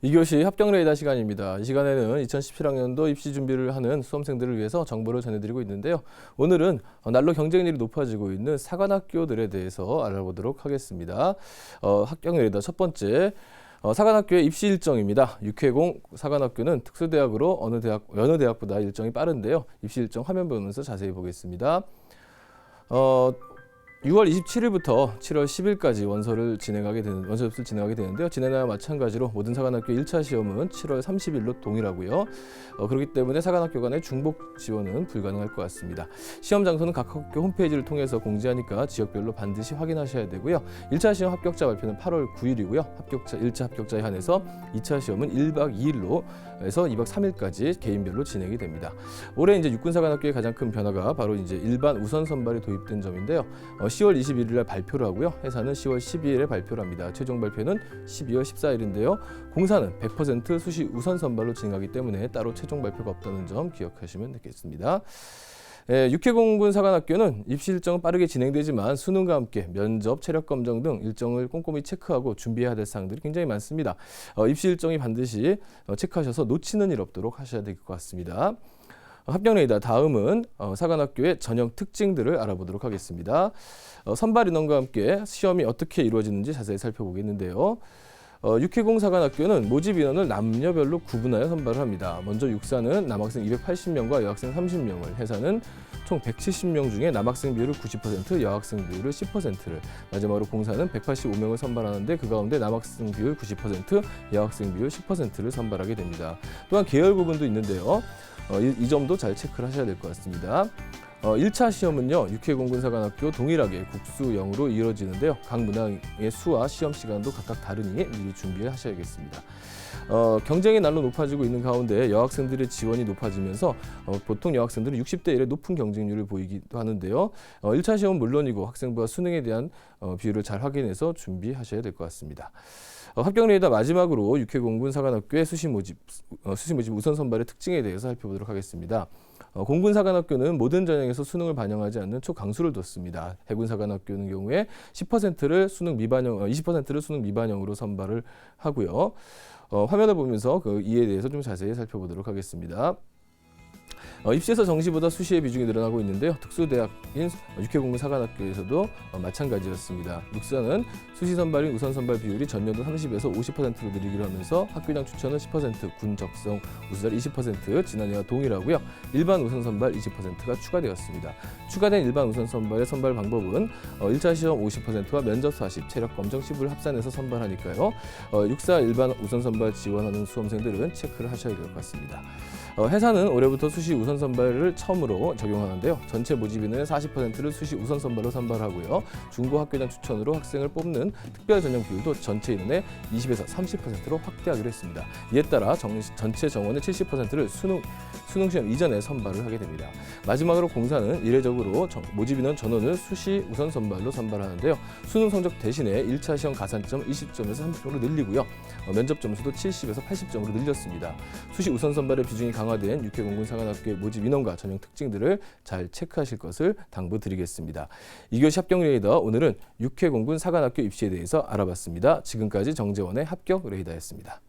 2교시 합격 레이더 시간입니다. 이 시간에는 2017학년도 입시 준비를 하는 수험생들을 위해서 정보를 전해드리고 있는데요. 오늘은 날로 경쟁률이 높아지고 있는 사관학교들에 대해서 알아보도록 하겠습니다. 합격 레이더 첫 번째, 사관학교의 입시 일정입니다. 6회공 사관학교는 특수대학으로 여느 대학보다 일정이 빠른데요. 입시 일정 화면 보면서 자세히 보겠습니다. 6월 27일부터 7월 10일까지 원서 접수를 진행하게 되는데요. 지난해와 마찬가지로 모든 사관학교 1차 시험은 7월 30일로 동일하고요. 그렇기 때문에 사관학교 간의 중복 지원은 불가능할 것 같습니다. 시험 장소는 각 학교 홈페이지를 통해서 공지하니까 지역별로 반드시 확인하셔야 되고요. 1차 시험 합격자 발표는 8월 9일이고요. 1차 합격자에 한해서 2차 시험은 1박 2일로 해서 2박 3일까지 개인별로 진행이 됩니다. 올해 이제 육군사관학교의 가장 큰 변화가 바로 이제 일반 우선 선발이 도입된 점인데요. 10월 21일 날 발표를 하고요. 해사는 10월 12일에 발표를 합니다. 최종 발표는 12월 14일인데요. 공사는 100% 수시 우선 선발로 진행하기 때문에 따로 최종 발표가 없다는 점 기억하시면 되겠습니다. 6회공군 사관학교는 입시 일정은 빠르게 진행되지만 수능과 함께 면접, 체력 검정 등 일정을 꼼꼼히 체크하고 준비해야 될 사항들이 굉장히 많습니다. 입시 일정이 반드시 체크하셔서 놓치는 일 없도록 하셔야 될 것 같습니다. 합격 레이더 다음은 사관학교의 전형 특징들을 알아보도록 하겠습니다. 선발 인원과 함께 시험이 어떻게 이루어지는지 자세히 살펴보겠는데요. 6회공 사관학교는 모집 인원을 남녀별로 구분하여 선발을 합니다. 먼저 육사는 남학생 280명과 여학생 30명을, 해사는 총 170명 중에 남학생 비율을 90%, 여학생 비율을 10%를, 마지막으로 공사는 185명을 선발하는데 그 가운데 남학생 비율 90%, 여학생 비율 10%를 선발하게 됩니다. 또한 계열 구분도 있는데요. 이 점도 잘 체크를 하셔야 될 것 같습니다. 1차 시험은요, 6회공군 사관학교 동일하게 국수 0으로 이루어지는데요. 각 문항의 수와 시험 시간도 각각 다르니 미리 준비를 하셔야겠습니다. 경쟁이 날로 높아지고 있는 가운데 여학생들의 지원이 높아지면서 보통 여학생들은 60대 1의 높은 경쟁률을 보이기도 하는데요. 1차 시험은 물론이고 학생부와 수능에 대한 비율을 잘 확인해서 준비하셔야 될 것 같습니다. 합격 레이더 마지막으로 6회공군 사관학교의 수시 모집 우선 선발의 특징에 대해서 살펴보도록 하겠습니다. 공군 사관학교는 모든 전형에서 수능을 반영하지 않는 초강수를 뒀습니다. 해군 사관학교는 경우에 20%를 수능 미반영으로 선발을 하고요. 화면을 보면서 이에 대해서 좀 자세히 살펴보도록 하겠습니다. 입시에서 정시보다 수시의 비중이 늘어나고 있는데요. 특수대학인 6회공군 사관학교에서도 마찬가지였습니다. 육사는 수시 선발인 우선 선발 비율이 전년도 30에서 50%로 늘리기로 하면서 학교장 추천은 10%, 군 적성 우수자리 20%, 지난해와 동일하고요. 일반 우선 선발 20%가 추가되었습니다. 추가된 일반 우선 선발의 선발 방법은 1차 시험 50%와 면접 40, 체력 검정 10을 합산해서 선발하니까요. 육사 일반 우선 선발 지원하는 수험생들은 체크를 하셔야 될 것 같습니다. 해사는 올해부터 수시 우선 선발을 처음으로 적용하는데요. 전체 모집 인원의 40%를 수시 우선 선발로 선발하고요. 중고 학교장 추천으로 학생을 뽑는 특별 전형 비율도 전체 인원의 20에서 30%로 확대하기로 했습니다. 이에 따라 전체 정원의 70%를 수능 시험 이전에 선발을 하게 됩니다. 마지막으로 공사는 이례적으로 모집 인원 전원을 수시 우선 선발로 선발하는데요. 수능 성적 대신에 1차 시험 가산점 20점에서 30점으로 늘리고요. 면접 점수도 70에서 80점으로 늘렸습니다. 수시 우선 선발의 비중이 강화된 6회공군 사관학교의 모집 인원과 전형 특징들을 잘 체크하실 것을 당부드리겠습니다. 2교시 합격 레이더, 오늘은 6회공군 사관학교 입시에 대해서 알아봤습니다. 지금까지 정재원의 합격 레이더였습니다.